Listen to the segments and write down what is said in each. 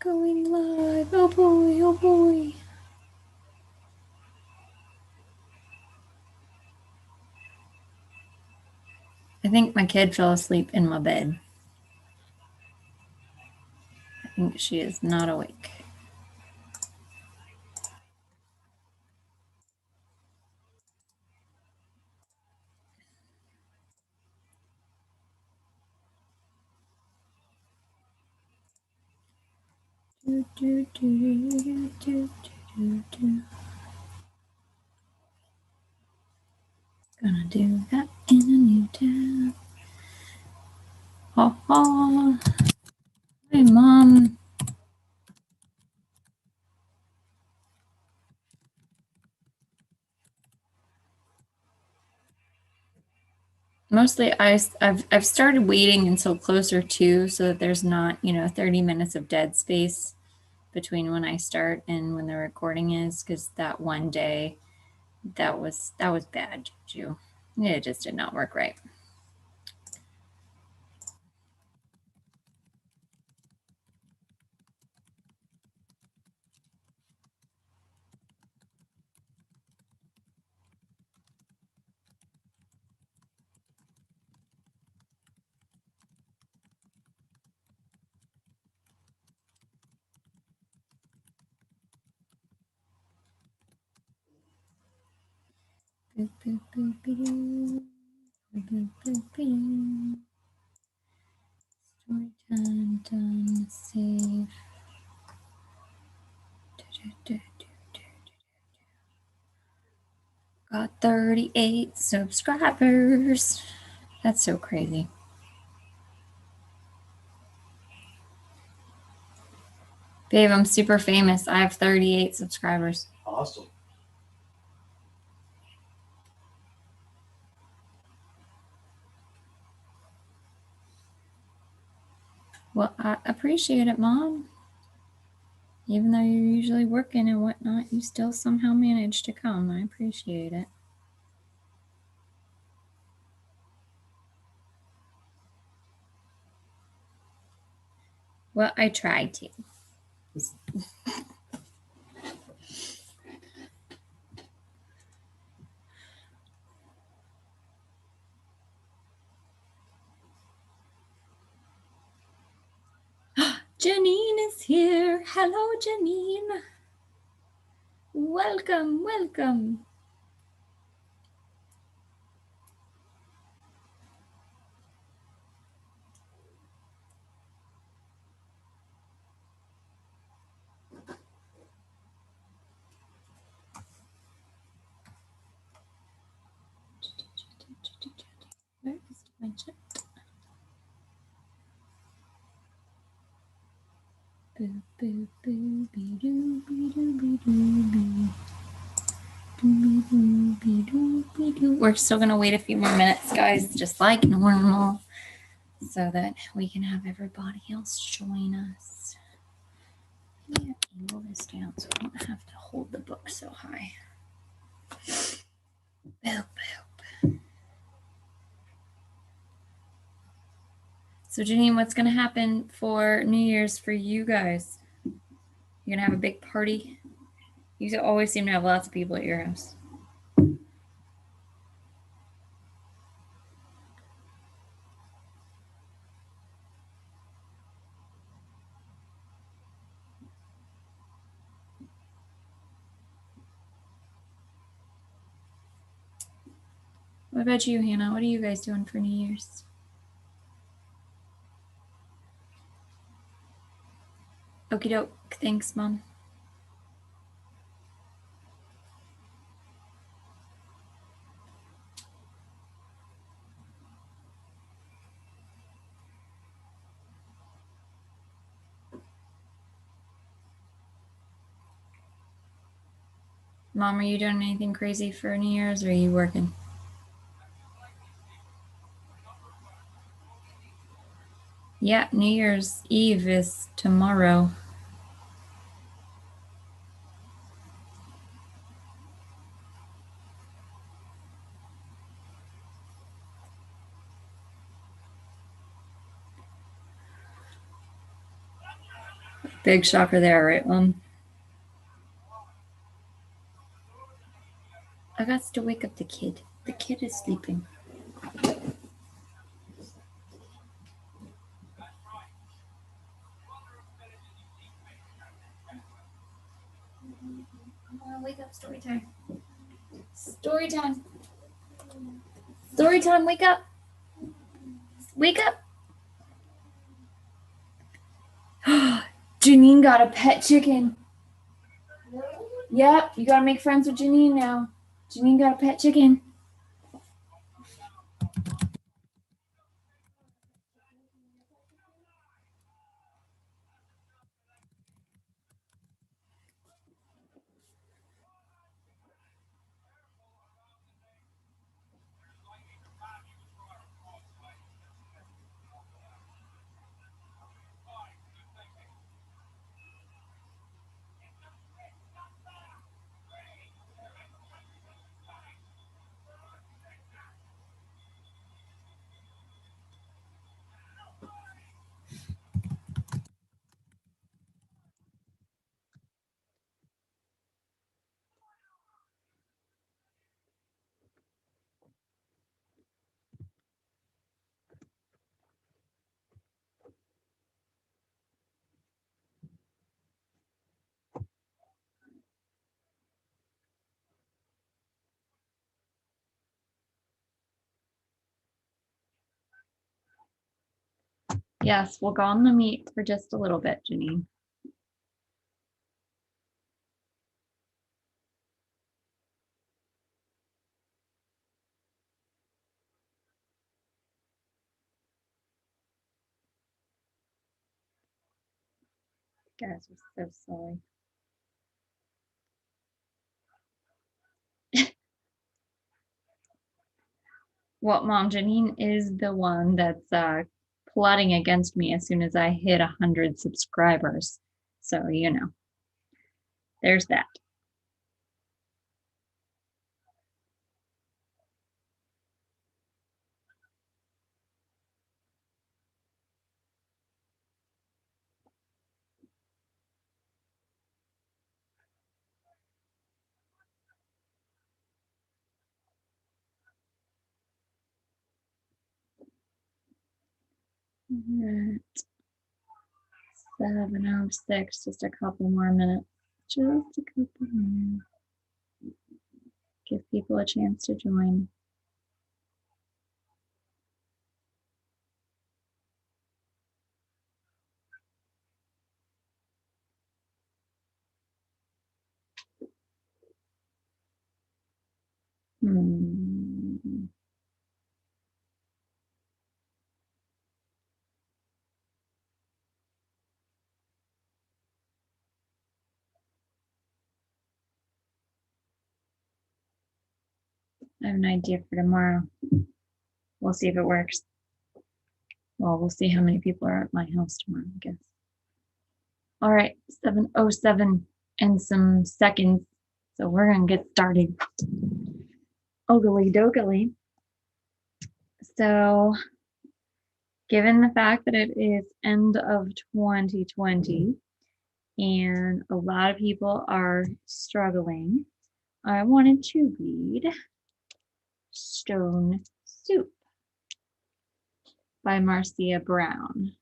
Going live. Oh boy, oh boy. I think my kid fell asleep in my bed. I think she is not awake. Gonna do that in a new town. Ha ha. Hey, Mom. Mostly I've started waiting until closer to, so that there's not, 30 minutes of dead space between when I start and when the recording is, because that one day that was bad, Juju. It just did not work right. Boop, boop, boop, boop, boop, boop, boop. Story time done. Save. Got 38 subscribers. That's so crazy. Babe, I'm super famous. I have 38 subscribers. Awesome. Well, I appreciate it, Mom. Even though you're usually working and whatnot, you still somehow manage to come. I appreciate it. Well, I try to. Janine is here. Hello, Janine. Welcome, welcome. Where is my chat? Boo, boo, boo, be doo, be doo, be doo, be. We're still going to wait a few more minutes, guys, just like normal, so that we can have everybody else join us. Yeah, angle this down so I don't have to hold the book so high. Boop, boop. So, Janine, what's going to happen for New Year's for you guys? You're going to have a big party? You always seem to have lots of people at your house. What about you, Hannah? What are you guys doing for New Year's? Okie doke. Thanks, Mom. Mom, are you doing anything crazy for New Year's, or are you working? Yeah, New Year's Eve is tomorrow. Big shocker there, right, Mom? I got to wake up the kid. The kid is sleeping. Wake up, story time. Story time. Story time, wake up. Wake up. Janine got a pet chicken. Yep, you gotta make friends with Janine now. Janine got a pet chicken. Yes, we'll go on the meet for just a little bit, Janine. Guys are so silly. Well, Mom, Janine is the one that's plotting against me as soon as I hit 100 subscribers. So, there's that. All right. 7:06, just a couple more minutes. Just a couple more. Give people a chance to join. I have an idea for tomorrow. We'll see if it works. Well, we'll see how many people are at my house tomorrow, I guess. All right, 7:07 and some seconds. So we're going to get started. Ogly dogly. So, given the fact that it is end of 2020 and a lot of people are struggling, I wanted to read Stone Soup by Marcia Brown.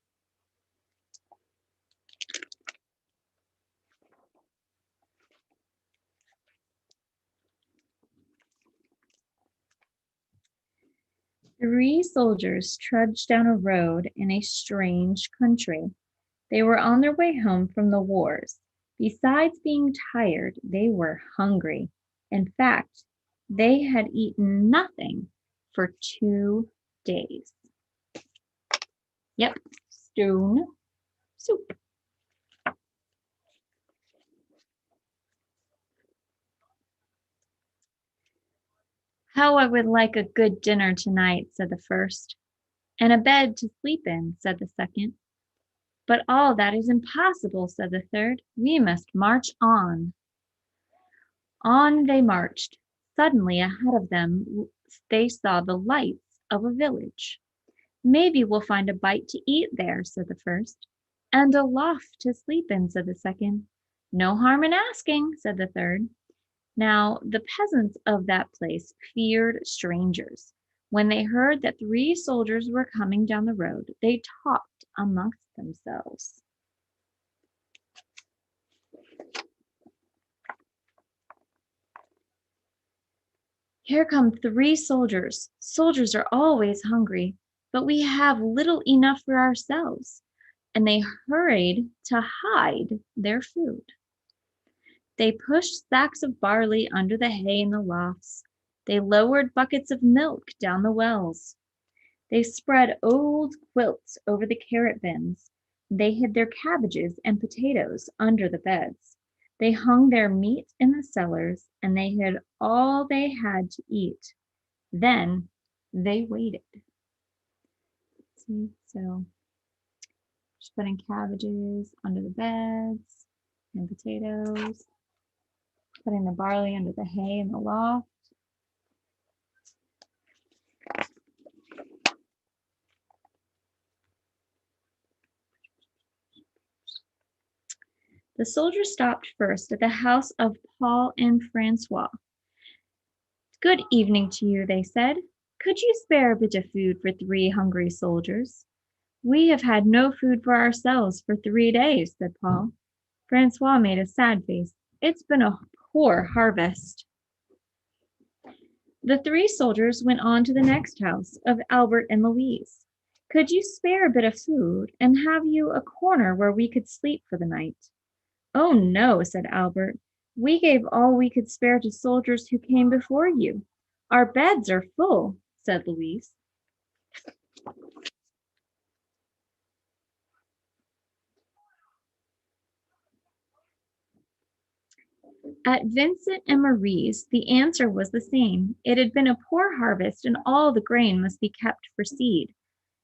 Three soldiers trudged down a road in a strange country. They were on their way home from the wars. Besides being tired, they were hungry. In fact, they had eaten nothing for 2 days. Yep, Stone Soup. How I would like a good dinner tonight, said the first. And a bed to sleep in, said the second. But all that is impossible, said the third. We must march on. On they marched. Suddenly, ahead of them, they saw the lights of a village. Maybe we'll find a bite to eat there, said the first. And a loft to sleep in, said the second. No harm in asking, said the third. Now, the peasants of that place feared strangers. When they heard that 3 soldiers were coming down the road, they talked amongst themselves. Here come 3 soldiers. Soldiers are always hungry, but we have little enough for ourselves. And they hurried to hide their food. They pushed sacks of barley under the hay in the lofts. They lowered buckets of milk down the wells. They spread old quilts over the carrot bins. They hid their cabbages and potatoes under the beds. They hung their meat in the cellars, and they hid all they had to eat. Then they waited. See, so just putting cabbages under the beds and potatoes, putting the barley under the hay in the loft. The soldiers stopped first at the house of Paul and Francois. Good evening to you, they said. Could you spare a bit of food for 3 hungry soldiers? We have had no food for ourselves for 3 days, said Paul. Francois made a sad face. It's been a poor harvest. The 3 soldiers went on to the next house of Albert and Louise. Could you spare a bit of food and have you a corner where we could sleep for the night? Oh, no, said Albert. We gave all we could spare to soldiers who came before you. Our beds are full, said Louise. At Vincent and Marie's, the answer was the same. It had been a poor harvest, and all the grain must be kept for seed.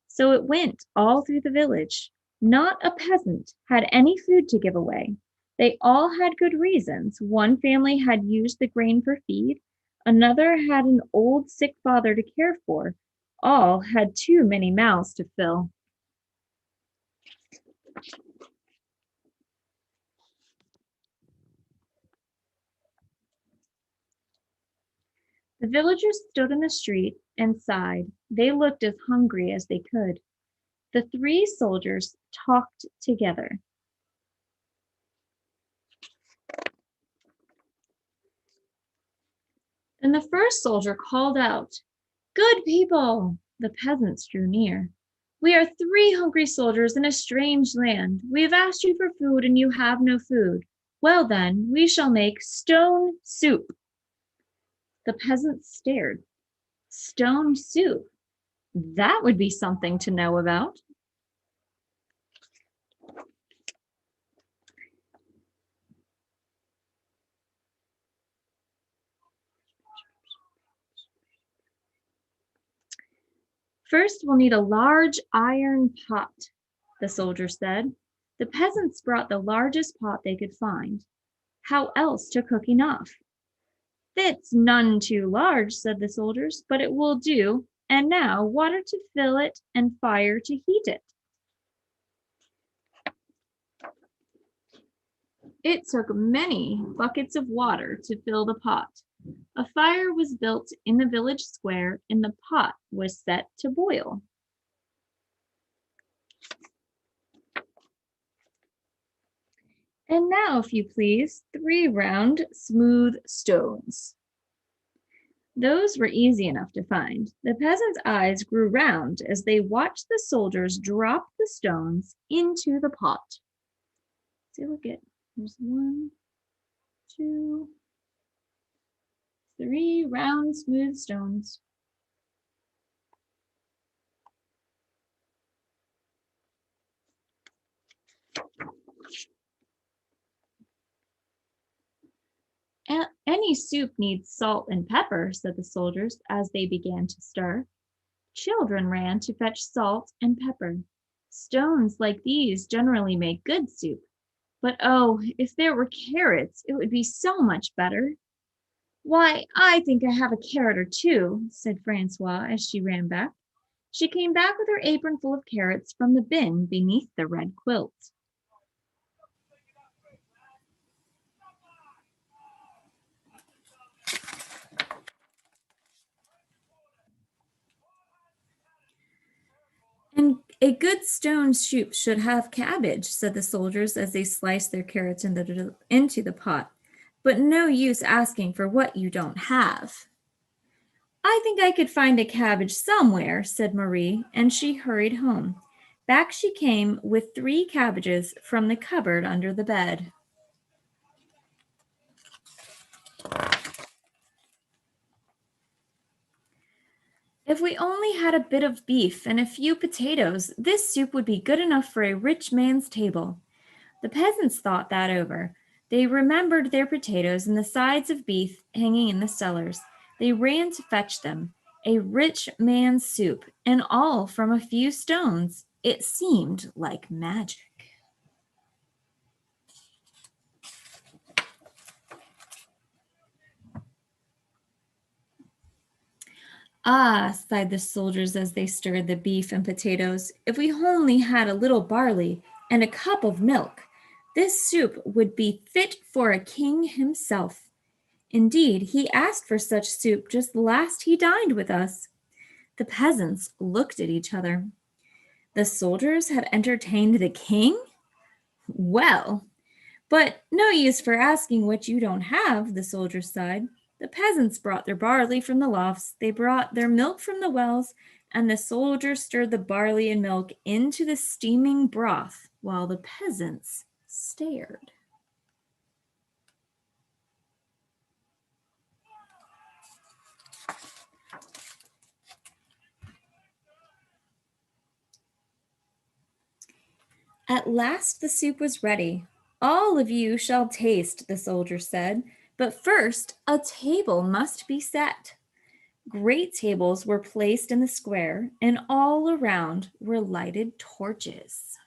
So it went all through the village. Not a peasant had any food to give away. They all had good reasons. One family had used the grain for feed. Another had an old sick father to care for. All had too many mouths to fill. The villagers stood in the street and sighed. They looked as hungry as they could. The 3 soldiers talked together. Then the first soldier called out, Good people! The peasants drew near. We are 3 hungry soldiers in a strange land. We have asked you for food and you have no food. Well then, we shall make stone soup. The peasants stared. Stone soup? That would be something to know about. First, we'll need a large iron pot, the soldier said. The peasants brought the largest pot they could find. How else to cook enough? It's none too large, said the soldiers, but it will do. And now water to fill it and fire to heat it. It took many buckets of water to fill the pot. A fire was built in the village square and the pot was set to boil. And now, if you please, 3 round, smooth stones. Those were easy enough to find. The peasants' eyes grew round as they watched the soldiers drop the stones into the pot. See, look at, there's 1, 2, 3 round, smooth stones. Any soup needs salt and pepper, said the soldiers as they began to stir. Children ran to fetch salt and pepper. Stones like these generally make good soup. But oh, if there were carrots, it would be so much better. Why, I think I have a carrot or 2, said Francois as she ran back. She came back with her apron full of carrots from the bin beneath the red quilt. A good stone soup should have cabbage, said the soldiers as they sliced their carrots into the pot. But no use asking for what you don't have. I think I could find a cabbage somewhere, said Marie, and she hurried home. Back she came with 3 cabbages from the cupboard under the bed. If we only had a bit of beef and a few potatoes, this soup would be good enough for a rich man's table. The peasants thought that over. They remembered their potatoes and the sides of beef hanging in the cellars. They ran to fetch them. A rich man's soup, and all from a few stones. It seemed like magic. Ah, sighed the soldiers as they stirred the beef and potatoes, if we only had a little barley and a cup of milk, this soup would be fit for a king himself. Indeed, he asked for such soup just last he dined with us. The peasants looked at each other. The soldiers had entertained the king? Well, but no use for asking what you don't have, the soldiers sighed. The peasants brought their barley from the lofts, they brought their milk from the wells, and the soldiers stirred the barley and milk into the steaming broth while the peasants stared. At last the soup was ready. All of you shall taste, the soldier said, but first a table must be set. Great tables were placed in the square, and all around were lighted torches.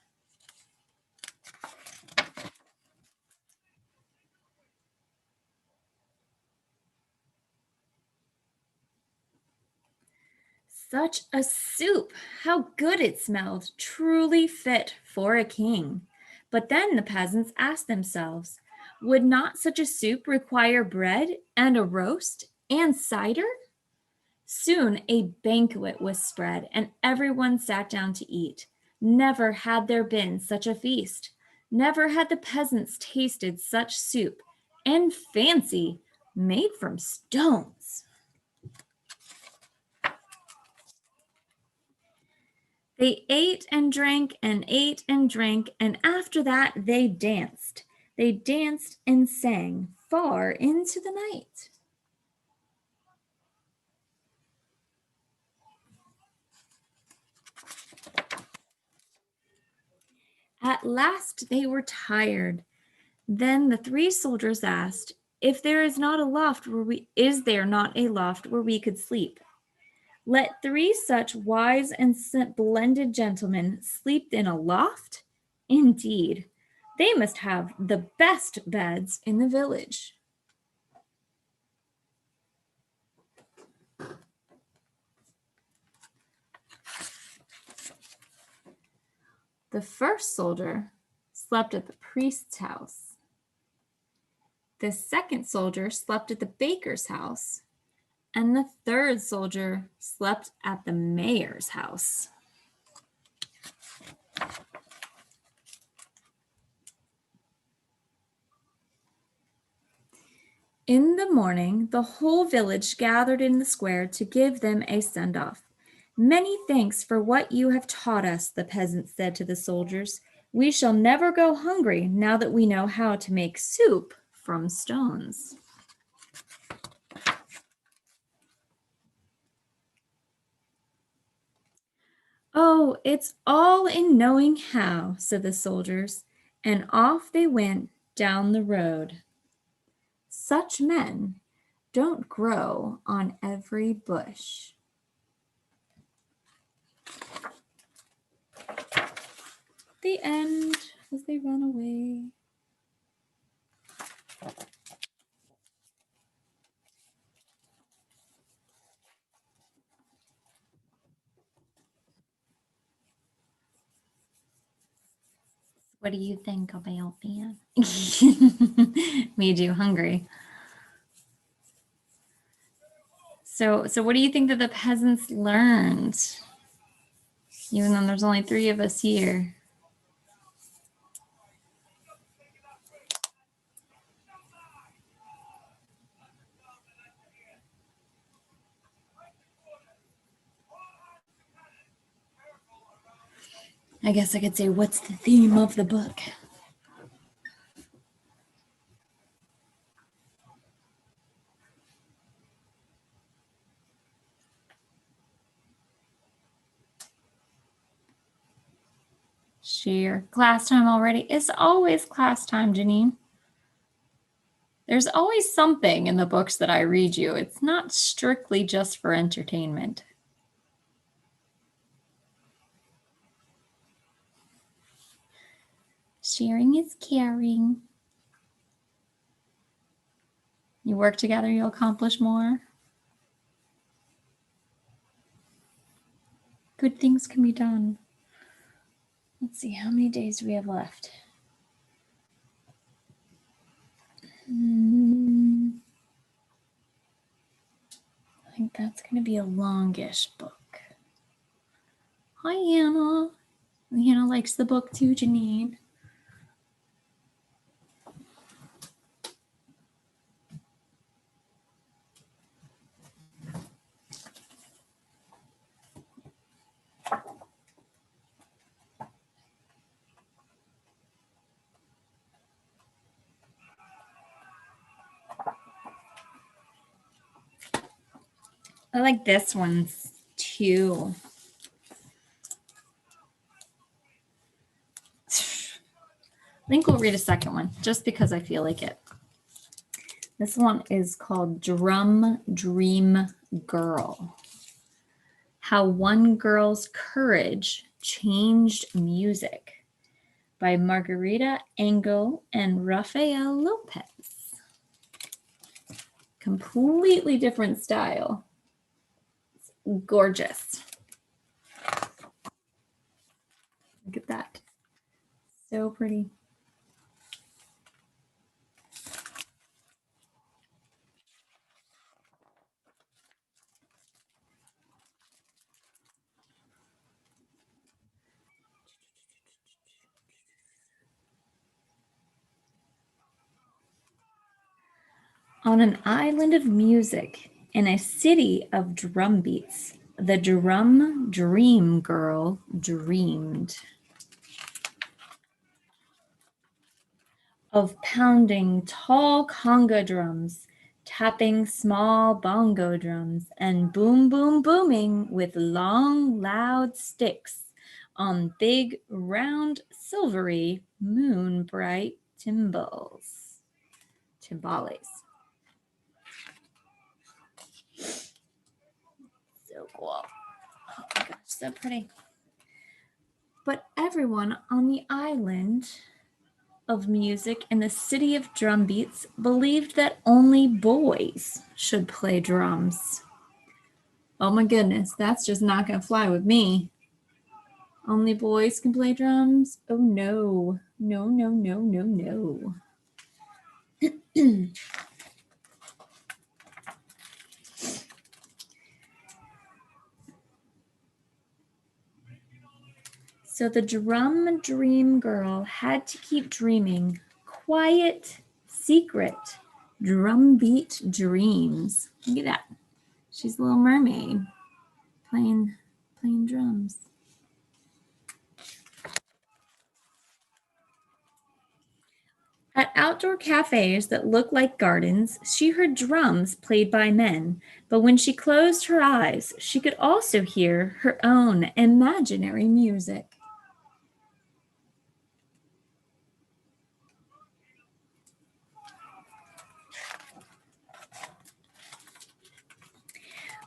Such a soup! How good it smelled! Truly fit for a king. But then the peasants asked themselves, would not such a soup require bread and a roast and cider? Soon a banquet was spread, and everyone sat down to eat. Never had there been such a feast. Never had the peasants tasted such soup, and fancy, made from stones. They ate and drank and ate and drank, and after that they danced. They danced and sang far into the night. At last they were tired. Then the 3 soldiers asked, if there is not a loft is there not a loft where we could sleep? Let 3 such wise and splendid gentlemen sleep in a loft? Indeed, they must have the best beds in the village. The first soldier slept at the priest's house. The second soldier slept at the baker's house. And the third soldier slept at the mayor's house. In the morning, the whole village gathered in the square to give them a send-off. Many thanks for what you have taught us, the peasants said to the soldiers. We shall never go hungry now that we know how to make soup from stones. Oh, it's all in knowing how, said the soldiers, and off they went down the road. Such men don't grow on every bush. The end, as they run away. What do you think about that? Made you hungry. So what do you think that the peasants learned? even though there's only 3 of us here. I guess I could say, what's the theme of the book? Share. Class time already? It's always class time, Janine. There's always something in the books that I read you. It's not strictly just for entertainment. Sharing is caring. You work together, you'll accomplish more. Good things can be done. Let's see, how many days do we have left? I think that's going to be a longish book. Hi, Hannah. Hannah likes the book too, Janine. I like this one too. I think we'll read a second one just because I feel like it. This one is called Drum Dream Girl. How One Girl's Courage Changed Music by Margarita Engel and Rafael Lopez. Completely different style. It's gorgeous. Look at that. So pretty. On an island of music, in a city of drum beats, the drum dream girl dreamed of pounding tall conga drums, tapping small bongo drums, and boom, boom, booming with long, loud sticks on big, round, silvery, moon bright timbales. So cool. Oh my gosh, so pretty. But everyone on the island of music in the city of drum beats believed that only boys should play drums. Oh my goodness, that's just not going to fly with me. Only boys can play drums? Oh no. No, no, no, no, no. So the drum dream girl had to keep dreaming quiet, secret, drum beat dreams. Look at that. She's a little mermaid playing drums. At outdoor cafes that looked like gardens, she heard drums played by men, but when she closed her eyes, she could also hear her own imaginary music.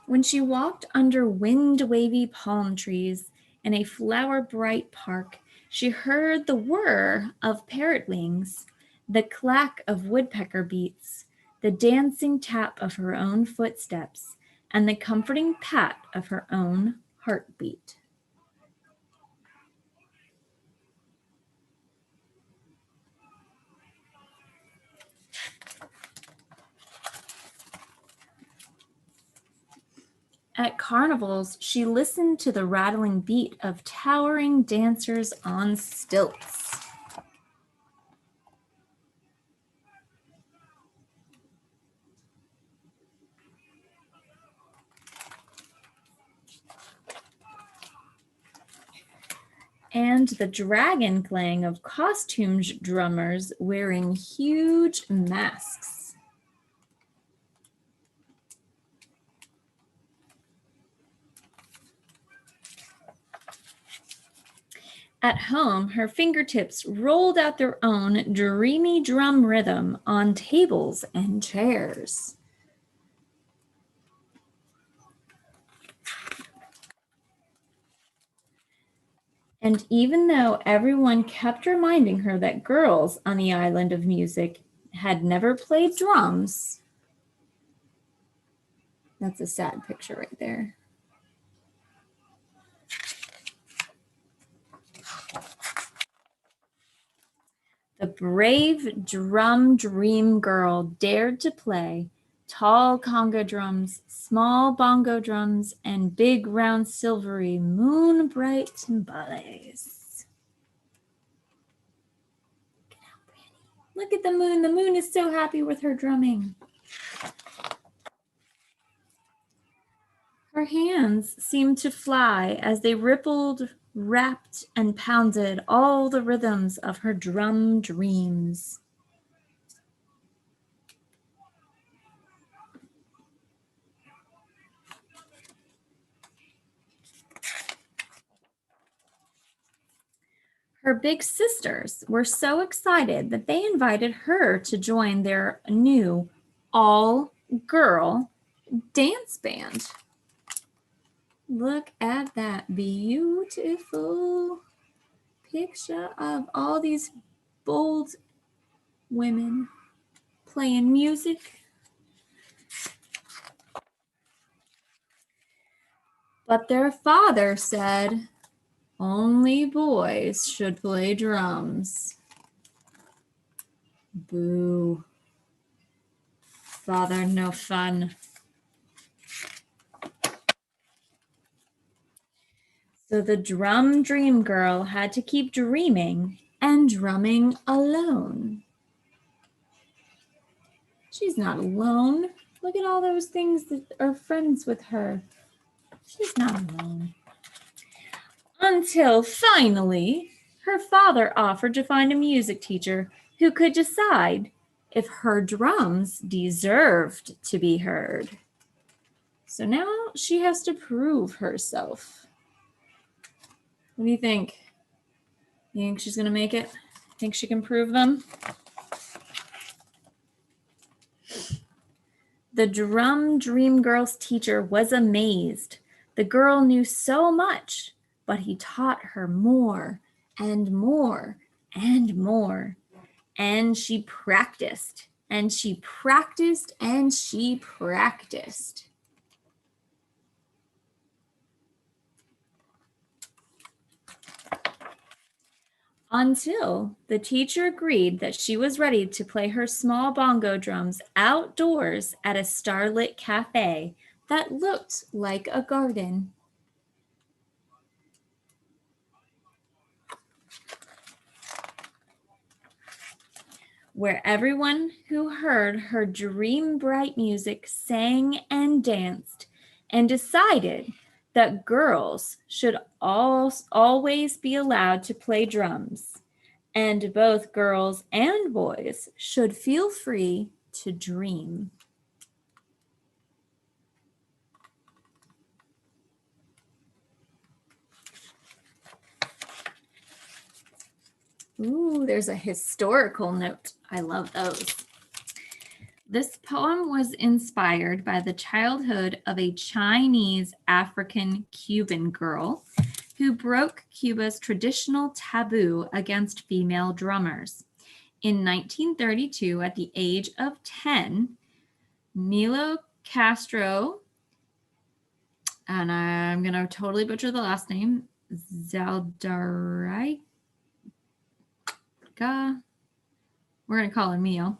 When she walked under wind-wavy palm trees in a flower-bright park, she heard the whir of parrot wings, the clack of woodpecker beats, the dancing tap of her own footsteps, and the comforting pat of her own heartbeat. At carnivals, she listened to the rattling beat of towering dancers on stilts. And the dragon clang of costumed drummers wearing huge masks. At home, her fingertips rolled out their own dreamy drum rhythm on tables and chairs. And even though everyone kept reminding her that girls on the island of music had never played drums, that's a sad picture right there. The brave drum dream girl dared to play tall conga drums, small bongo drums, and big round silvery moon bright timbales. Look at the moon. The moon is so happy with her drumming. Her hands seemed to fly as they rippled, rapped, and pounded all the rhythms of her drum dreams. Her big sisters were so excited that they invited her to join their new all-girl dance band. Look at that beautiful picture of all these bold women playing music. But their father said only boys should play drums. Boo. Father, no fun. So the drum dream girl had to keep dreaming and drumming alone. She's not alone. Look at all those things that are friends with her. She's not alone. Until finally, her father offered to find a music teacher who could decide if her drums deserved to be heard. So now she has to prove herself. What do you think? You think she's going to make it? Think she can prove them? The drum dream girl's teacher was amazed. The girl knew so much, but he taught her more and more and more. And she practiced, and she practiced, and she practiced. Until the teacher agreed that she was ready to play her small bongo drums outdoors at a starlit cafe that looked like a garden. Where everyone who heard her dream bright music sang and danced and decided that girls should always be allowed to play drums, and both girls and boys should feel free to dream. Ooh, there's a historical note. I love those. This poem was inspired by the childhood of a Chinese African Cuban girl who broke Cuba's traditional taboo against female drummers. In 1932, at the age of 10, Milo Castro, and I'm going to totally butcher the last name, Zaldarai, we're going to call her Mio,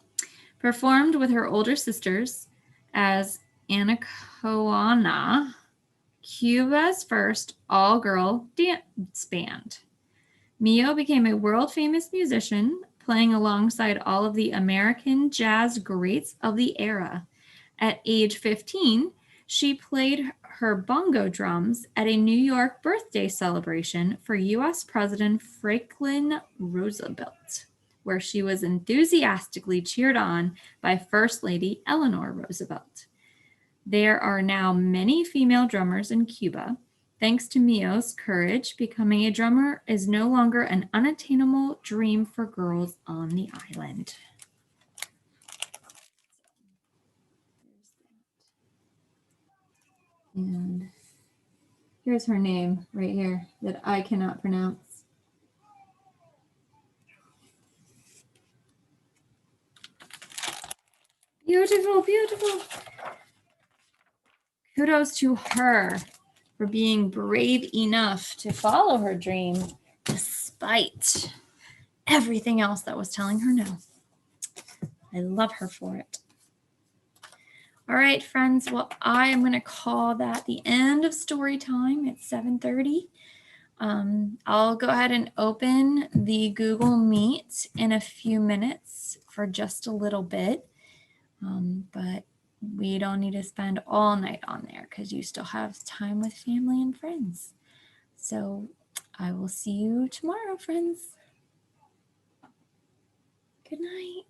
performed with her older sisters as Anacoana Cuba's first all-girl dance band. Mio became a world-famous musician, playing alongside all of the American jazz greats of the era. At age 15, she played her bongo drums at a New York birthday celebration for U.S. President Franklin Roosevelt, where she was enthusiastically cheered on by First Lady Eleanor Roosevelt. There are now many female drummers in Cuba. Thanks to Mio's courage, becoming a drummer is no longer an unattainable dream for girls on the island. And here's her name right here that I cannot pronounce. Beautiful, beautiful. Kudos to her for being brave enough to follow her dream despite everything else that was telling her no. I love her for it. All right, friends. Well, I am going to call that the end of story time. It's 7:30. I'll go ahead and open the Google Meet in a few minutes for just a little bit. But we don't need to spend all night on there because you still have time with family and friends. So I will see you tomorrow, friends. Good night.